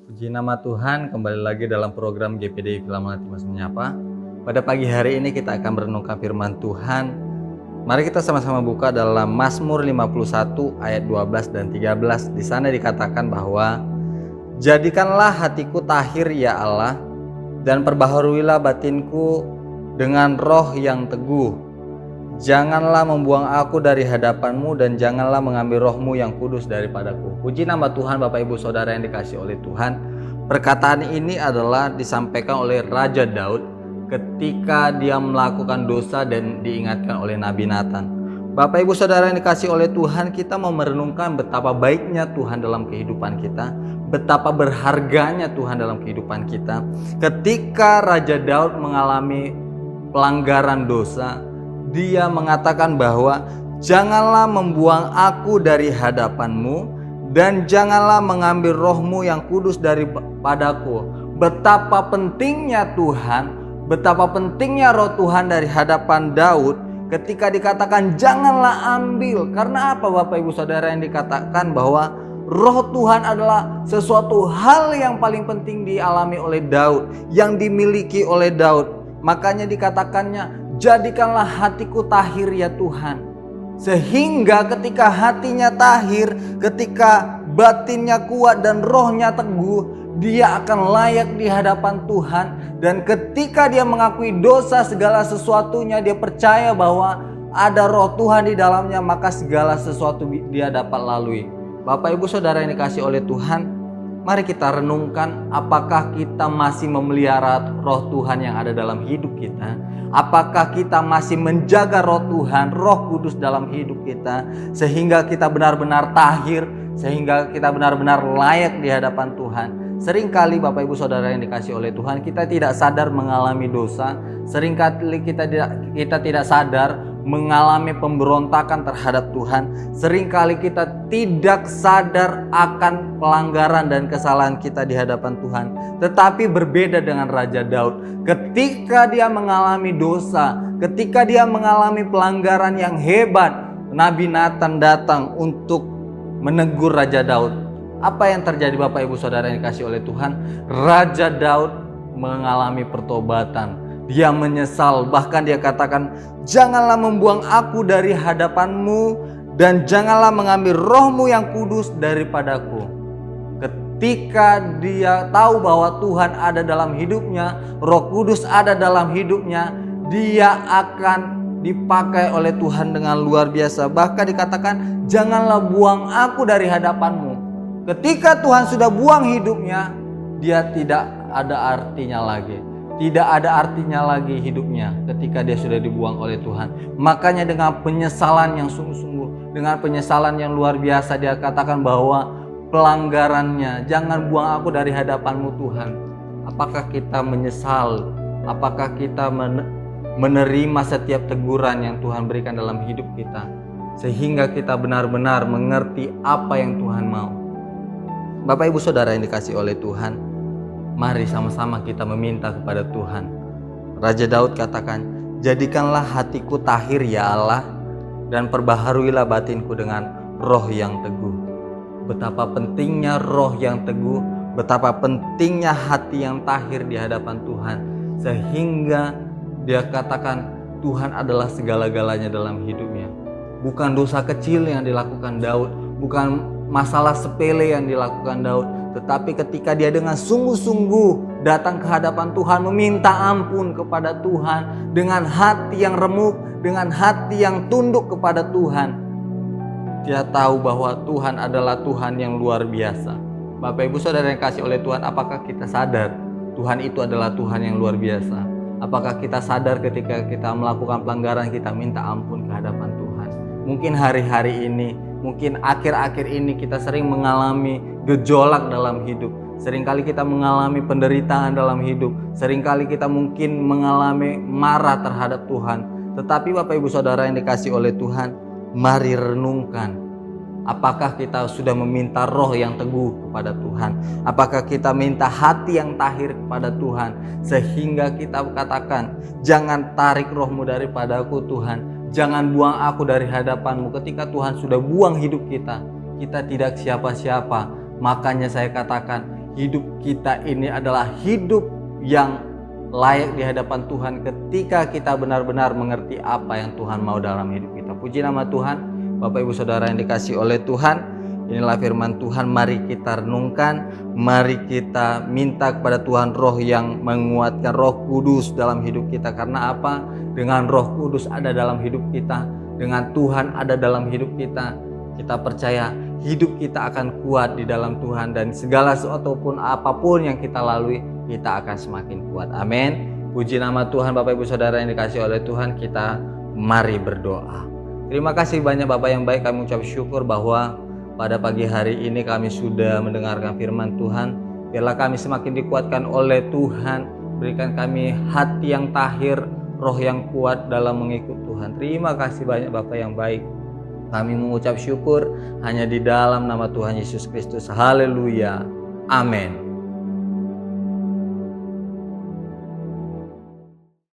Puji nama Tuhan, kembali lagi dalam program GPD Filaman Hati Mas Menyapa. Pada pagi hari ini kita akan merenungkan firman Tuhan. Mari kita sama-sama buka dalam Mazmur 51 ayat 12 dan 13. Di sana dikatakan bahwa jadikanlah hatiku tahir ya Allah, dan perbaharuilah batinku dengan roh yang teguh. Janganlah membuang aku dari hadapan-Mu, dan janganlah mengambil roh-Mu yang kudus daripadaku. Puji nama Tuhan. Bapak Ibu Saudara yang dikasihi oleh Tuhan, perkataan ini adalah disampaikan oleh Raja Daud ketika dia melakukan dosa dan diingatkan oleh Nabi Nathan. Bapak Ibu Saudara yang dikasihi oleh Tuhan, kita mau merenungkan betapa baiknya Tuhan dalam kehidupan kita, betapa berharganya Tuhan dalam kehidupan kita. Ketika Raja Daud mengalami pelanggaran dosa, dia mengatakan bahwa janganlah membuang aku dari hadapan-Mu, dan janganlah mengambil roh-Mu yang kudus daripadaku. Betapa pentingnya Tuhan, betapa pentingnya roh Tuhan dari hadapan Daud ketika dikatakan janganlah ambil. Karena apa Bapak Ibu Saudara yang dikatakan bahwa roh Tuhan adalah sesuatu hal yang paling penting dialami oleh Daud, yang dimiliki oleh Daud. Makanya dikatakannya, jadikanlah hatiku tahir ya Tuhan. Sehingga ketika hatinya tahir, ketika batinnya kuat dan rohnya teguh, dia akan layak di hadapan Tuhan. Dan ketika dia mengakui dosa segala sesuatunya, dia percaya bahwa ada roh Tuhan di dalamnya, maka segala sesuatu dia dapat lalui. Bapak Ibu Saudara yang dikasihi oleh Tuhan, mari kita renungkan, apakah kita masih memelihara roh Tuhan yang ada dalam hidup kita? Apakah kita masih menjaga roh Tuhan, roh kudus dalam hidup kita, sehingga kita benar-benar tahir, sehingga kita benar-benar layak di hadapan Tuhan? Seringkali Bapak Ibu Saudara yang dikasihi oleh Tuhan, kita tidak sadar mengalami dosa. Seringkali kita tidak sadar mengalami pemberontakan terhadap Tuhan. Seringkali kita tidak sadar akan pelanggaran dan kesalahan kita di hadapan Tuhan. Tetapi berbeda dengan Raja Daud, ketika dia mengalami dosa, ketika dia mengalami pelanggaran yang hebat, Nabi Nathan datang untuk menegur Raja Daud. Apa yang terjadi Bapak Ibu Saudara yang dikasihi oleh Tuhan? Raja Daud mengalami pertobatan. Dia menyesal, bahkan dia katakan, janganlah membuang aku dari hadapan-Mu, dan janganlah mengambil roh-Mu yang kudus daripadaku. Ketika dia tahu bahwa Tuhan ada dalam hidupnya, Roh Kudus ada dalam hidupnya, dia akan dipakai oleh Tuhan dengan luar biasa. Bahkan dikatakan, janganlah buang aku dari hadapan-Mu. Ketika Tuhan sudah buang hidupnya, dia tidak ada artinya lagi. Tidak ada artinya lagi hidupnya ketika dia sudah dibuang oleh Tuhan. Makanya dengan penyesalan yang sungguh-sungguh, dengan penyesalan yang luar biasa, dia katakan bahwa pelanggarannya, jangan buang aku dari hadapan-Mu Tuhan. Apakah kita menyesal? Apakah kita menerima setiap teguran yang Tuhan berikan dalam hidup kita, sehingga kita benar-benar mengerti apa yang Tuhan mau? Bapak Ibu Saudara yang dikasihi oleh Tuhan, mari sama-sama kita meminta kepada Tuhan. Raja Daud katakan, jadikanlah hatiku tahir ya Allah, dan perbaharuilah batinku dengan roh yang teguh. Betapa pentingnya roh yang teguh, betapa pentingnya hati yang tahir di hadapan Tuhan, sehingga dia katakan Tuhan adalah segala-galanya dalam hidupnya. Bukan dosa kecil yang dilakukan Daud, bukan masalah sepele yang dilakukan Daud, tetapi ketika dia dengan sungguh-sungguh datang ke hadapan Tuhan, meminta ampun kepada Tuhan dengan hati yang remuk, dengan hati yang tunduk kepada Tuhan, dia tahu bahwa Tuhan adalah Tuhan yang luar biasa. Bapak Ibu Saudara yang kasih oleh Tuhan, apakah kita sadar Tuhan itu adalah Tuhan yang luar biasa? Apakah kita sadar ketika kita melakukan pelanggaran, kita minta ampun ke hadapan Tuhan? Mungkin hari-hari ini, mungkin akhir-akhir ini kita sering mengalami gejolak dalam hidup. Seringkali kita mengalami penderitaan dalam hidup. Seringkali kita mungkin mengalami marah terhadap Tuhan. Tetapi Bapak Ibu Saudara yang dikasihi oleh Tuhan, mari renungkan. Apakah kita sudah meminta roh yang teguh kepada Tuhan? Apakah kita minta hati yang tahir kepada Tuhan? Sehingga kita katakan, jangan tarik roh-Mu daripadaku Tuhan. Jangan buang aku dari hadapan-Mu. Ketika Tuhan sudah buang hidup kita, kita tidak siapa-siapa. Makanya saya katakan, hidup kita ini adalah hidup yang layak di hadapan Tuhan ketika kita benar-benar mengerti apa yang Tuhan mau dalam hidup kita. Puji nama Tuhan. Bapak Ibu Saudara yang dikasihi oleh Tuhan, inilah firman Tuhan. Mari kita renungkan, mari kita minta kepada Tuhan roh yang menguatkan, Roh Kudus dalam hidup kita. Karena apa? Dengan Roh Kudus ada dalam hidup kita, dengan Tuhan ada dalam hidup kita, kita percaya hidup kita akan kuat di dalam Tuhan, dan segala sesuatu pun apapun yang kita lalui, kita akan semakin kuat. Amin. Puji nama Tuhan. Bapak Ibu Saudara yang dikasihi oleh Tuhan, kita mari berdoa. Terima kasih banyak Bapak yang baik, kami ucap syukur bahwa pada pagi hari ini kami sudah mendengarkan firman Tuhan. Biarlah kami semakin dikuatkan oleh Tuhan. Berikan kami hati yang tahir, roh yang kuat dalam mengikut Tuhan. Terima kasih banyak Bapak yang baik. Kami mengucap syukur hanya di dalam nama Tuhan Yesus Kristus. Haleluya. Amin.